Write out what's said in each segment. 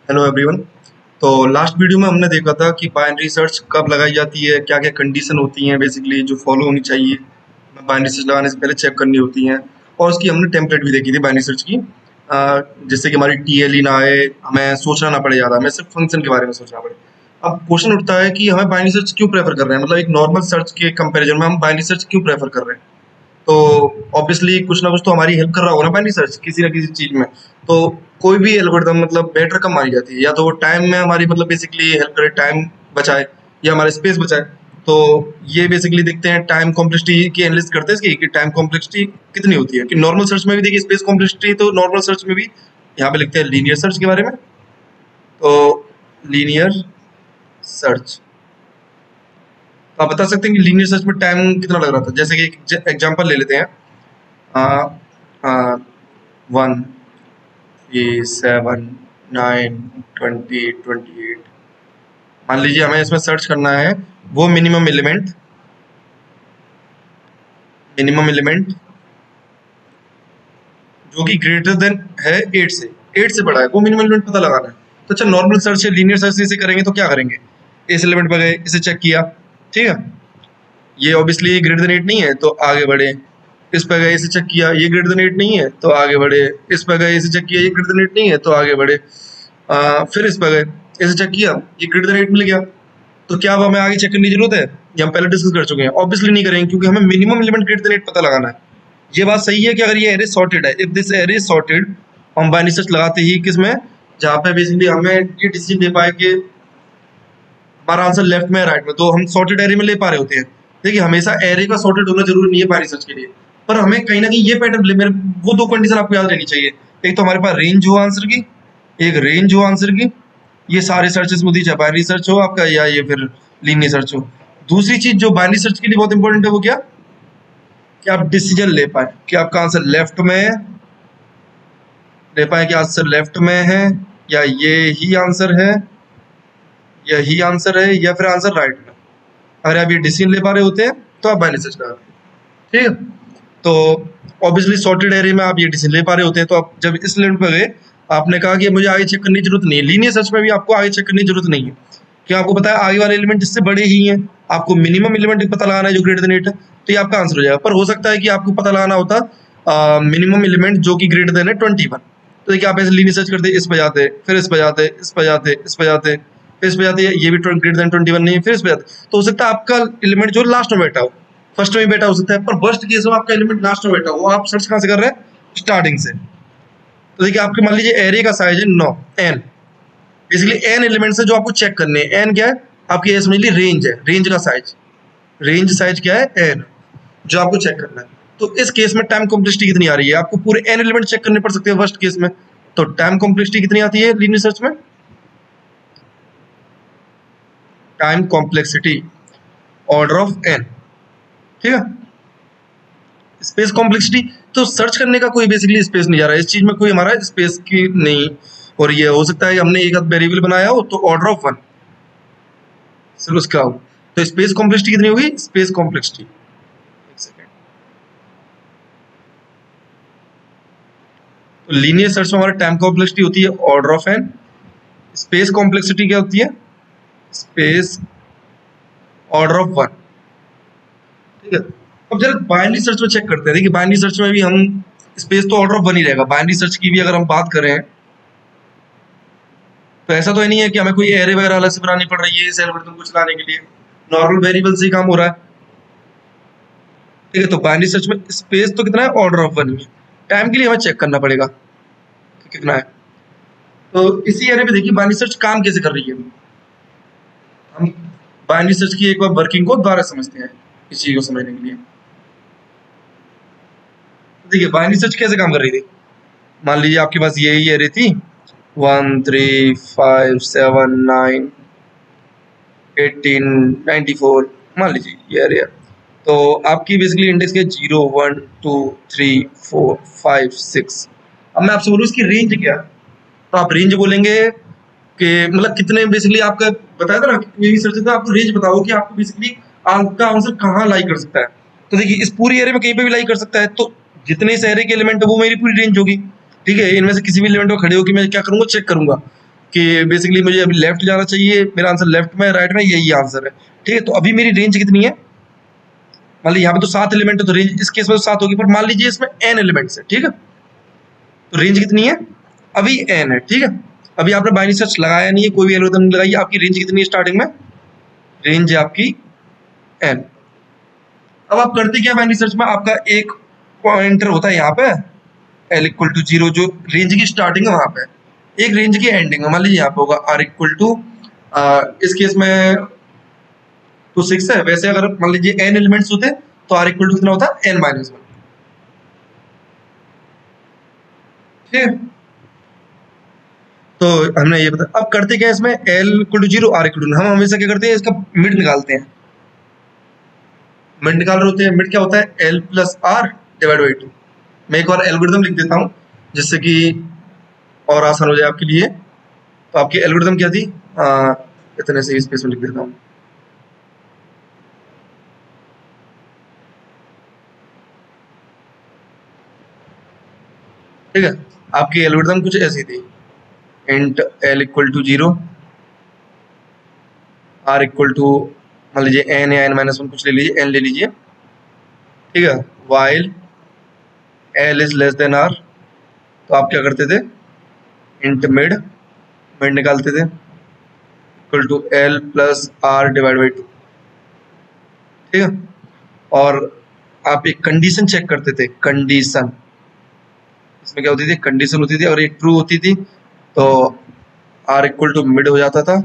Hello everyone. तो last video में हमने देखा था कि बाइनरी सर्च कब लगाई जाती है, क्या क्या कंडीशन होती हैं बेसिकली जो फॉलो होनी चाहिए, हमें बाइनरी सर्च लगाने से पहले चेक करनी होती हैं। और उसकी हमने टेम्पलेट भी देखी थी बाइनरी सर्च की, जिससे कि हमारी टीएलई ना आए, हमें सोचना ना पड़े ज़्यादा, हमें सिर्फ फंक्शन के बारे में सोचना पड़े। अब क्वेश्चन उठता है कि हमें बाइनरी सर्च क्यों प्रेफर कर रहे हैं, मतलब एक नॉर्मल सर्च के कंपेरिजन में हम बाइनरी सर्च क्यों प्रेफर कर रहे हैं। तो ऑब्वियसली कुछ ना कुछ तो हमारी हेल्प कर रहा होगा ना बाइनरी सर्च किसी ना किसी चीज में। तो कोई भी एल्गोरिथम मतलब बेटर कब मानी जाती है, या तो वो टाइम में हमारी मतलब बेसिकली हेल्प करे, टाइम बचाए या हमारे स्पेस बचाए। तो ये बेसिकली देखते हैं टाइम कॉम्प्लेक्सिटी की एनालिसिस करते हैं इसकी कि टाइम कॉम्प्लेक्सिटी कितनी होती है। कि नॉर्मल सर्च में भी देखिए स्पेस कॉम्प्लेक्सिटी, तो नॉर्मल सर्च में भी यहाँ पे लिखते हैं लीनियर सर्च के बारे में। तो लीनियर सर्च, तो आप बता सकते हैं कि लीनियर सर्च में टाइम कितना लग रहा था। जैसे कि एक एग्जांपल ले लेते हैं, आ, 1 7 9 20 28। मान लीजिए हमें इसमें सर्च करना है वो मिनिमम एलिमेंट जो कि ग्रेटर देन है 8 से, 8 से बड़ा है, वो मिनिमम एलिमेंट पता लगाना है। तो अच्छा, नॉर्मल सर्च है, लीनियर सर्च इसे करेंगे तो क्या करेंगे, इस एलिमेंट पर गए, इसे चेक किया, ठीक है, ये ऑब्वियसली ग्रेटर देन 8 नहीं है तो आगे बढ़े, इस पर गए इसे चेक किया, ये ग्रेटर देन 8 नहीं है तो आगे बढ़े, इस पर गए इसे चेक किया, ये ग्रेटर देन 8 नहीं है तो आगे बढ़े, फिर इस पर गए, इसे चेक किया, ये ग्रेटर देन 8 मिल गया। तो क्या अब हमें आगे चेक करने की जरूरत है, ये हम पहले डिस्कस कर चुके हैं, ऑब्वियसली नहीं करेंगे क्योंकि हमें मिनिमम एलिमेंट ग्रेटर देन 8 पता लगाना है। ये बात सही है कि अगर ये एरे सॉर्टेड है, if this array is sorted, हम बाइनरी सर्च लगाते ही किसमें, जहाँ पे बेसिकली हमें ये डिसीजन दे पाए कि हमारा आंसर लेफ्ट में है राइट में, तो हम सॉर्टेड एरे में ले पा रहे होते हैं। देखिए हमेशा एरे का सॉर्टेड होना जरूरी नहीं है बाइनरी सर्च के लिए, पर हमें कहीं ना कहीं ये पैटर्न मेरे वो दो कंडीशन आपको याद रहनी चाहिए। एक तो हमारे पास रेंज हो आंसर की, एक रेंज हो आंसर की, ये सारे सर्चेस में दीजिए, बाइनरी सर्च हो आपका या ये फिर लीनियर सर्च हो। दूसरी चीज जो बाइनरी सर्च के लिए बहुत इंपॉर्टेंट है वो क्या, कि आप डिसीजन ले पाए कि आपका आंसर लेफ्ट में है, ले पाए कि आंसर लेफ्ट में है या ये ही आंसर है, यही आंसर है या फिर आंसर राइट में। अगर आप ये डिसीजन ले पा रहे होते हैं तो आप बाइनरी सर्च लगाते हैं, ठीक है। तो ऑब्वियसली सॉर्टेड एरे में आप ये डिसीजन ले पा रहे होते हैं, तो आप जब इस लेवल पर गए, आपने कहा कि मुझे आगे चेक करने की जरूरत नहीं है। लीनियर सर्च में भी आपको आगे चेक करने की जरूरत नहीं है, क्यों, आपको पता है आगे वाले एलिमेंट जिससे बड़े ही हैं, आपको मिनिमम एलिमेंट पता लगाना है जो ग्रेटर देन 8 है, तो ये आपका आंसर हो जाएगा। पर हो सकता है कि आपको पता लगाना होता मिनिमम एलिमेंट जो कि ग्रेटर देन है 21। तो देखिए आप ऐसे लीनियर सर्च करते, इस पर जाते, फिर इस पर जाते, इस पर जाते, इस पर जाते, फिर इस पर जाते, ये भी ग्रेटर देन 21 नहीं है, फिर इस पर जाते। तो हो सकता है आपका एलिमेंट जो लास्ट में बैठा हो, फर्स्ट में बैठा हो सकता है, पर वर्स्ट केस में आपका एलिमेंट लास्ट में बैठा हो, वो आप सर्च कहाँ से कर रहे हैं, स्टार्टिंग से। तो देखिए आपके मान लीजिए एरे का साइज है 9 एन, बेसिकली एन एलिमेंट्स है जो आपको चेक करने हैं। एन क्या है आपकी, ये समझ लीजिए रेंज है, रेंज का साइज, रेंज साइज क्या है एन, जो आपको चेक करना है। तो इस केस में टाइम कॉम्प्लेक्सिटी कितनी आ रही है, आपको पूरे एन एलिमेंट चेक करने पड़ सकते हैं फर्स्ट केस में। तो टाइम कॉम्प्लेक्सिटी कितनी आती है लीनियर सर्च में, time complexity order of N, ठीक है। स्पेस कॉम्प्लेक्सिटी, तो सर्च करने का कोई बेसिकली स्पेस नहीं जा रहा है, इस चीज में कोई हमारा स्पेस की नहीं। और ये हो सकता है हमने एक वेरिएबल बनाया हो तो ऑर्डर ऑफ 1 सिर्फ उसका हो, तो स्पेस कॉम्प्लेक्सिटी कितनी होगी, स्पेस कॉम्प्लेक्सिटी, एक सेकेंड। तो लीनियर सर्च में हमारा टाइम कॉम्प्लेक्सिटी होती है order of N, space complexity क्या होती है, स्पेस ऑर्डर ऑफ 1, ठीक है। अब जरा बाइनरी सर्च में चेक करते हैं। देखिए बाइनरी सर्च में भी हम स्पेस तो ऑर्डर ऑफ 1 ही रहेगा। बाइनरी सर्च की भी अगर हम बात करें तो ऐसा तो नहीं है कि हमें कोई एरे वगैरह अलग से बनानी पड़ रही है इस एल्गोरिथम को चलाने के लिए, नॉर्मल वेरिएबल से ही काम हो रहा है, ठीक है। तो बाइनरी सर्च में स्पेस तो कितना है, ऑर्डर ऑफ 1 में, टाइम के लिए हमें चेक करना पड़ेगा कि कितना है। तो इसी एरे पे देखिए बाइनरी सर्च काम कैसे कर रही है। हम बाइनरी सर्च की एक बार वर्किंग को दोबारा समझते हैं इस चीज को समझने के लिए। देखिए बाइनरी सर्च कैसे काम कर रही थी, मान लीजिए आपके पास यही एरे थी 1 3 5 7 9 18 94, मान लीजिए ये एरे है। तो आपकी बेसिकली इंडेक्स क्या है, 0 1 2 3 4 5 6। अब मैं आपसे बोलूँ इसकी रेंज क्या है, तो आप रेंज बोलेंगे कि मतलब कितने बेसिकली आपका बताया था ना, मेरी सर्च था, आपको रेंज बताओ कि आपको बेसिकली आपका आंसर कहाँ लाई कर सकता है। तो देखिए इस पूरी एरे में कहीं पे भी लाई कर सकता है, तो जितने इस एरे के एलिमेंट है वो मेरी पूरी रेंज होगी, ठीक है। इनमें से किसी भी एलिमेंट में खड़े होकर मैं क्या करूंगा, चेक करूंगा कि बेसिकली मुझे अभी लेफ्ट जाना चाहिए, मेरा आंसर लेफ्ट में, राइट में, यही आंसर है। ठीक है, तो अभी मेरी रेंज कितनी है, मान लीजिए यहाँ पे तो 7 एलिमेंट है, तो रेंज इस केस में तो 7 होगी, पर मान लीजिए इसमें n एलिमेंट्स है। ठीक है, तो रेंज कितनी है, अभी n है। ठीक है, अभी आपने बाइनरी सर्च लगाया नहीं है, कोई भी एल्गोरिथम नहीं लगाई, आपकी रेंज कितनी है स्टार्टिंग में, रेंज है आपकी n। अब आप करते क्या बाइनरी सर्च में, आपका एक पॉइंटर होता है यहाँ पे l इक्वल टू 0, जो रेंज की स्टार्टिंग है वहां पे, एक रेंज की एंडिंग है, मान लीजिए यहाँ पे होगा r इक्वल टू, इस केस में तो 6 है, वैसे अगर मान लीजिए n एलिमेंट्स होते तो r इक्वल टू कितना होता, n-1। ठीक है, तो हमने ये बताया। अब करते क्या इसमें, l equal to 0, r equal to, हम हमेशा क्या करते हैं, इसका मिड निकालते हैं। मिड निकाल रहे होते हैं, मिड क्या होता है, l plus r divide by 2। मैं एक और एल्गोरिथम लिख देता हूँ जिससे कि और आसान हो जाए आपके लिए। तो आपकी एल्गोरिथम क्या थी, इतने से स्पेस में लिख देता हूँ। ठीक है, आपकी एल्गोरिथम कुछ ऐसी थी, int l equal to 0, r equal to मान लीजिए n या n-1 कुछ ले लीजिए, n ले लीजिए। ठीक है, while l is less than r, तो आप क्या करते थे, इंट मिड, मिड निकालते थे, equal to l plus r divide by 2। ठीक है, और आप एक कंडीशन चेक करते थे, कंडीशन, इसमें क्या होती थी, कंडीशन होती थी, और एक ट्रू होती थी तो r इक्वल टू मिड हो जाता था।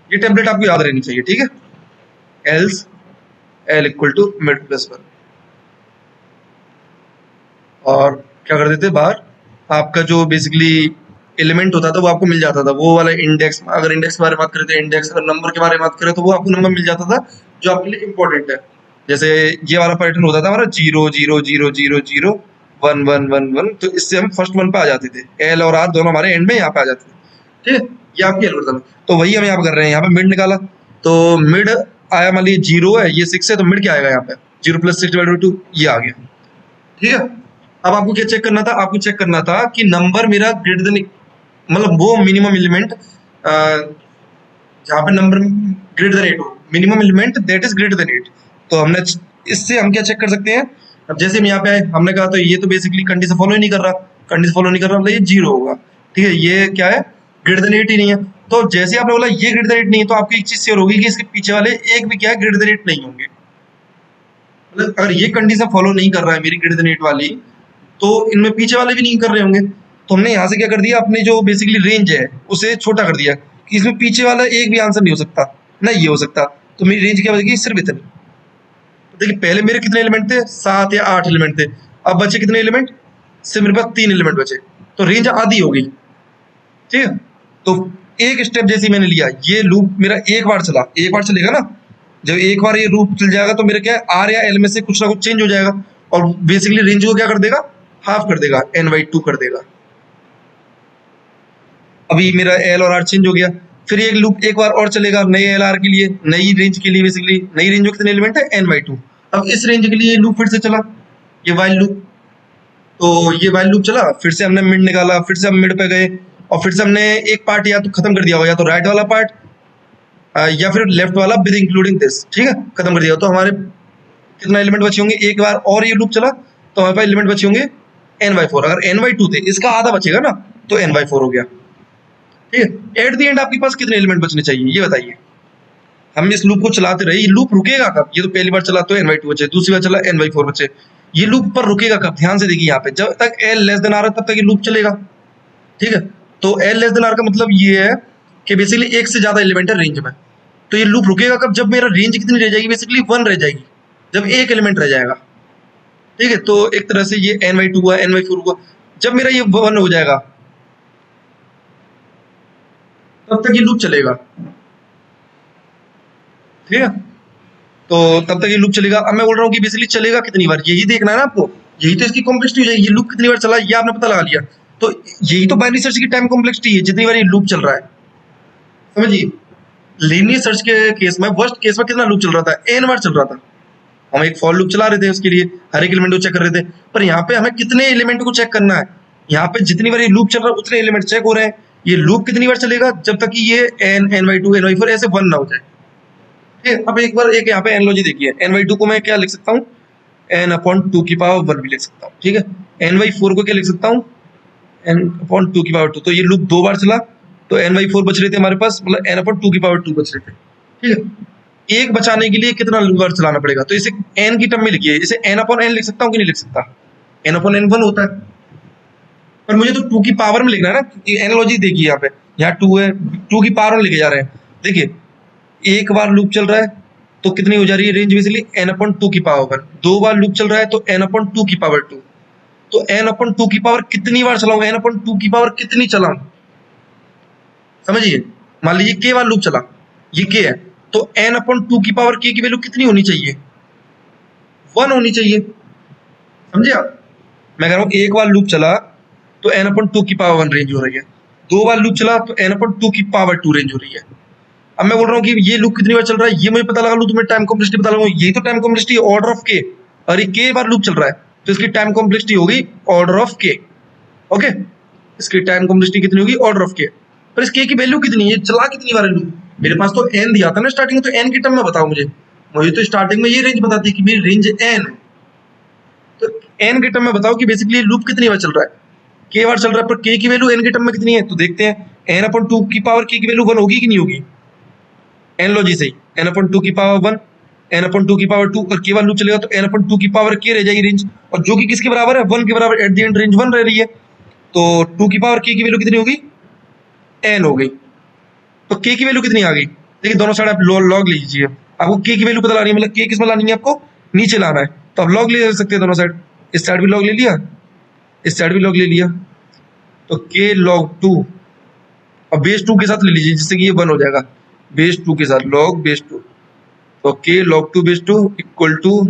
ये टेम्पलेट आपको याद रहनी चाहिए। ठीक है, else l equal to mid plus 1, और क्या कर देते बाहर, आपका जो बेसिकली एलिमेंट होता था वो आपको मिल जाता था, वो वाला इंडेक्स। अगर इंडेक्स के बारे में बात करें तो इंडेक्स, अगर नंबर के बारे में बात करें तो वो आपको नंबर मिल जाता था जो आपके लिए इंपॉर्टेंट है। जैसे ये वाला पैटर्न होता था हमारा 0 0 0 0 0 1 1 1 1, तो इससे हम फर्स्ट वन पे आ जाते थे, एल और आर दोनों हमारे एंड में यहाँ पे आ जाते थे। ठीक है, ये आपकी एल्गोरिथम है। तो वही हम यहाँ पे कर रहे हैं, यहाँ पे मिड निकाला, तो मिड आया, मान लीजिए 0 है, ये 6 है, तो मिड क्या आएगा यहाँ पे, 0 प्लस 6 डिवाइड बाई 2, ये आ गया। ठीक है, अब आपको क्या चेक करना था, आपको चेक करना था कि नंबर मेरा ग्रेटर देन, मतलब वो मिनिमम एलिमेंट जहाँ पे नंबर ग्रेटर देन 8 हो, minimum element that is greater than 8। तो हमने इससे हम क्या चेक कर सकते हैं, अब जैसे हम यहाँ पे आए, हमने कहा तो ये तो बेसिकली कंडीशन फॉलो ही नहीं कर रहा, कंडीशन फॉलो नहीं कर रहा, मतलब ये 0 होगा। ठीक है, ये क्या है, ग्रेटर देन 8 ही नहीं है। तो जैसे आपने बोला ये ग्रेटर देन 8 नहीं है, तो आपको एक चीज श्योर होगी कि इसके पीछे वाले एक भी क्या है, ग्रेटर देन 8 नहीं होंगे। मतलब अगर ये कंडीशन फॉलो नहीं कर रहा है मेरी ग्रेटर देन 8 वाली, तो इनमें पीछे वाले भी नहीं कर रहे होंगे। तो हमने यहाँ से क्या कर दिया, अपने जो बेसिकली रेंज है उसे छोटा कर दिया कि इसमें पीछे वाला एक भी आंसर नहीं हो सकता, ना ये हो सकता। तो मेरी रेंज क्या बचेगी, सिर्फ इतनी। तो देखिए पहले मेरे कितने एलिमेंट थे, 7 या 8 एलिमेंट थे, अब बचे कितने एलिमेंट, सिर्फ मेरे पास 3 एलिमेंट बचे, तो रेंज आधी हो गई। ठीक है, तो एक स्टेप जैसे मैंने लिया, ये लूप मेरा एक बार चला, एक बार चलेगा ना, जब एक बार ये लूप चल जाएगा तो मेरे क्या है, आर या एल में से कुछ ना कुछ चेंज हो जाएगा, और बेसिकली रेंज को क्या कर देगा, हाफ कर देगा, n/2 कर देगा। अभी मेरा एल और आर चेंज हो गया, फिर एक लूप एक बार और चलेगा नए एल आर के लिए, नई रेंज के लिए, बेसिकली नई रेंज में कितने एलिमेंट है, n/2। अब इस रेंज के लिए लूप फिर से चला, ये वाइल लूप, तो ये वाइल लूप चला, फिर से हमने मिड निकाला, फिर से हम मिड पे गए, और फिर से हमने एक पार्ट या तो खत्म कर दिया होगा, या तो राइट वाला पार्ट या फिर लेफ्ट वाला विद इंक्लूडिंग दिस। ठीक है, खत्म कर दिया, तो हमारे कितना एलिमेंट बचे होंगे, एक बार और ये लूप चला तो हमारे पास एलिमेंट बचे होंगे n/4। अगर n/2 थे, इसका आधा बचेगा ना, तो n/4 हो गया। ठीक है, एट द एंड आपके पास कितने एलिमेंट बचने चाहिए, ये बताइए। हम इस लूप को चलाते रहे, ये लूप रुकेगा कब, ये तो पहली बार चला तो n/2 बचे, दूसरी बार चला n/4 बचे, ये लूप पर रुकेगा कब, ध्यान से देखिए यहाँ पे, जब तक l लेस देन r तब तक ये लूप चलेगा। ठीक है, तो l लेस देन r का मतलब ये है कि बेसिकली एक से ज्यादा एलिमेंट है रेंज में, तो ये लूप रुकेगा कब, जब मेरा रेंज कितनी रह जाएगी, बेसिकली 1 रह जाएगी, जब एक एलिमेंट रह जाएगा। ठीक है, तो एक तरह से ये n/2 हुआ, n/4 हुआ, जब मेरा ये 1 हो जाएगा तब तक ये लूप चलेगा। ठीक है, तो तब तक ये लूप चलेगा। अब मैं बोल रहा हूँ कि बेसिकली चलेगा कितनी बार, यही देखना है ना आपको, यही तो इसकी कॉम्प्लेक्सिटी हो जाएगी, ये लूप कितनी बार चला ये आपने पता लगा लिया, तो यही तो बाइनरी सर्च की टाइम कॉम्प्लेक्सिटी है, जितनी बार ये लूप चल रहा है। समझिए, लीनियर सर्च के केस में, वर्स्ट केस में कितना लूप चल रहा था, n बार चल रहा था, हम एक फॉर लूप चला रहे थे, उसके लिए हर एक एलिमेंट को चेक कर रहे थे। पर यहाँ पे हमें कितने एलिमेंट को चेक करना है, यहाँ पे जितनी बार ये लूप चल रहा है उतने एलिमेंट चेक हो रहे हैं, ये लूप कितनी बार चलेगा, जब तक कि ये n ny2 ny4 ऐसे 1 ना हो जाए। ठीक है, अब एक बार एक यहाँ पे एनालॉजी देखिए, ny2 को मैं क्या लिख सकता हूँ, n/2 की पावर 1 भी लिख सकता हूँ। ठीक है, ny4 को क्या लिख सकता हूँ, n/2 की पावर 2। तो ये लूप 2 बार चला तो ny4 बच रहे थे हमारे पास, मतलब n/2 की पावर 2 बच रहे थे। ठीक है, एक बचाने के लिए कितना लूप बार चलाना पड़ेगा, तो इसे n की टर्म में लिखिए, इसे n/n लिख सकता हूँ कि नहीं लिख सकता, n/n 1 होता है, पर मुझे तो 2 की पावर में लिखना है ना। एनालॉजी देखिए यहाँ पे, यहाँ 2 है, 2 की पावर में लेके जा रहे हैं। देखिए एक बार लूप चल रहा है तो कितनी हो जा रही है रेंज, बेसिकली n/2 की पावर 1। 2 बार लूप चल रहा है तो n/2 की पावर 2। तो n/2 की पावर कितनी बार चलाऊं, n/2 की पावर कितनी चलाऊं, समझिए। मान लीजिए k बार लूप चला, ये k है, तो n/2 की पावर k की वैल्यू कितनी होनी चाहिए, 1 होनी चाहिए, समझे आप। मैं कह रहा हूँ एक बार लूप चला तो n/2 की पावर 1 रेंज हो रही है, 2 बार लूप चला तो n/2 की पावर 2 रेंज हो रही है। अब मैं बोल रहा हूँ कि ये लूप कितनी बार चल रहा है, ये मुझे पता लगा लूँ तो मैं टाइम कॉम्प्लेक्सिटी पता लगाऊं, यही तो टाइम कॉम्प्लेक्सिटी ऑर्डर ऑफ के, और ये k बार लूप चल रहा है तो इसकी टाइम कॉम्प्लेक्सिटी होगी ऑर्डर ऑफ के। ओके, इसकी टाइम कॉम्प्लेक्सिटी कितनी होगी, ऑर्डर ऑफ के। पर इस k की वैल्यू कितनी है, चला कितनी बार है लूप, मेरे पास तो n दिया था ना स्टार्टिंग में, तो n की टर्म में बताओ मुझे। मुझे तो स्टार्टिंग में ये रेंज बताती है कि मेरी रेंज n है, तो n की टर्म में बताओ कि बेसिकली लूप कितनी बार चल रहा है, k बार चल रहा है, पर k की वैल्यू n की टर्म में कितनी है, तो देखते हैं n/2 की पावर k की वैल्यू 1 होगी कि नहीं होगी, एनालॉजी से ही n/2 की पावर 1, n/2 की पावर 2, और k बार लूप चलेगा तो n/2 की पावर k रह जाएगी रेंज, और जो कि किसके बराबर है, 1 के बराबर, एट द एंड रेंज 1 रह रही है, तो 2 की पावर k की वैल्यू कितनी होगी, n हो गई। तो k की वैल्यू कितनी आ गई, देखिए दोनों साइड आप लॉग लीजिए, आपको k की वैल्यू पता लानी है, मतलब k किस में लानी है, आपको नीचे लाना है, तो आप लॉग ले सकते हैं दोनों साइड, इस साइड भी लॉग ले लिया, इस साइड भी लॉग ले लिया, तो k log 2 और बेस 2 के साथ ले लीजिए जिससे कि ये 1 हो जाएगा, बेस 2 के साथ लॉग बेस 2, तो k log 2 base 2 equal to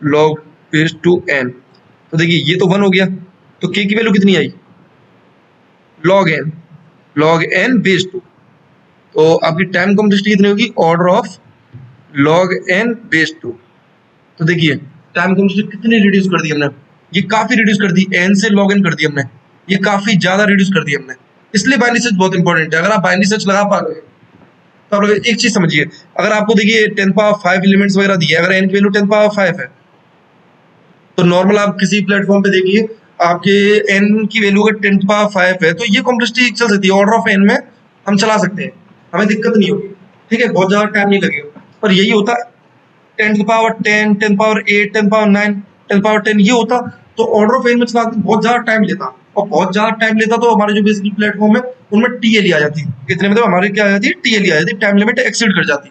log base 2 n। तो देखिए ये तो 1 हो गया, तो k की वैल्यू कितनी आई, log n बेस 2। तो आपकी टाइम कॉम्प्लेक्सिटी कितनी होगी, order of log n base 2। तो देखिए टाइम कॉम्प्लेक्सिटी कितनी रिड्यूस कर दी हमने, ये काफी रिड्यूस कर दी, n से log n कर दी हमने, ये काफी ज्यादा रिड्यूस कर दी हमने। इसलिए बाइनरी सर्च बहुत इंपॉर्टेंट है, अगर आप बाइनरी सर्च लगा पा रहे हो तो आप लोग एक चीज समझिए, अगर आपको देखिए 10⁵ एलिमेंट्स वगैरह दिए, अगर n की वैल्यू 10⁵ है, तो नॉर्मल आप किसी प्लेटफॉर्म पे देखिए आपके n की वैल्यू अगर 10⁵ है, तो ये कॉम्प्लेक्सिटी चल सकती है, ऑर्डर ऑफ n में हम चला सकते हैं, हमें दिक्कत नहीं होगी। ठीक है, बहुत ज्यादा टाइम नहीं लगेगा, पर यही होता 10⁻10, 10⁻8, 10⁻9, 10⁻10 ये होता, तो ऑर्डर ऑफ n में चला बहुत ज्यादा टाइम लेता, और बहुत ज्यादा टाइम लेता तो हमारे जो बेसिकली प्लेटफॉर्म है उनमें TLE आ जाती, इतने मतलब हमारे क्या आ जाती है, TLE आ जाती, टाइम लिमिट एक्सीड कर जाती।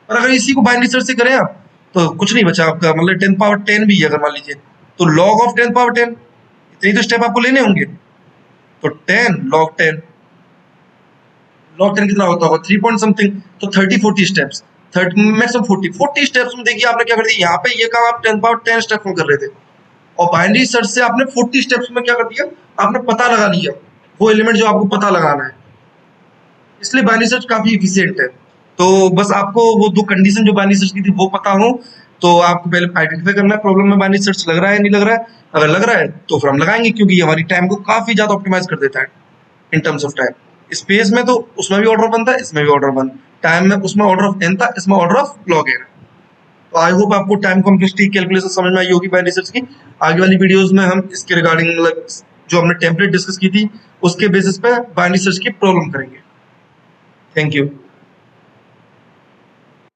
और अगर इसी को बाइनरी सर्च से करें आप तो कुछ नहीं बचा आपका, मतलब 10⁻10 भी है अगर मान लीजिए, तो log ऑफ 10⁻10, इतने तो स्टेप आपको लेने होंगे, तो 10 log 10 कितना होता होगा, 3 पॉइंट समथिंग, तो 30-40 स्टेप्स, 30 मैक्सिमम 40 स्टेप्स में देखिए आपने क्या कर दिया, यहाँ पे ये काम आप 10⁻10 स्टेप्स में कर रहे थे, और बाइनरी सर्च से आपने 40 स्टेप्स में क्या कर दिया, आपने पता लगा लिया वो एलिमेंट जो आपको पता लगाना है। इसलिए बाइनरी सर्च काफी इफिशियंट है। तो बस आपको वो 2 कंडीशन जो बाइनरी सर्च की थी वो पता हो, तो आपको पहले आइडेंटिफाई करना है प्रॉब्लम में बाइनरी सर्च लग रहा है नहीं लग रहा है, अगर लग रहा है तो फिर हम लगाएंगे, क्योंकि हमारी टाइम को काफी ज्यादा ऑप्टिमाइज कर देता है in terms of time. Space में तो उसमें भी ऑर्डर बनता है, इसमें भी ऑर्डर बन, टाइम में उसमें ऑर्डर ऑफ n था, इसमें ऑर्डर ऑफ log n। तो आई होप आपको टाइम कॉम्प्लेक्सिटी कैलकुलेशन समझ में आई होगी बाइनरी सर्च की। आगे वाली वीडियोस में हम इसके रिगार्डिंग मतलब जो हमने टेम्पलेट डिस्कस की थी उसके बेसिस पे बाइनरी सर्च की प्रॉब्लम करेंगे। Thank you.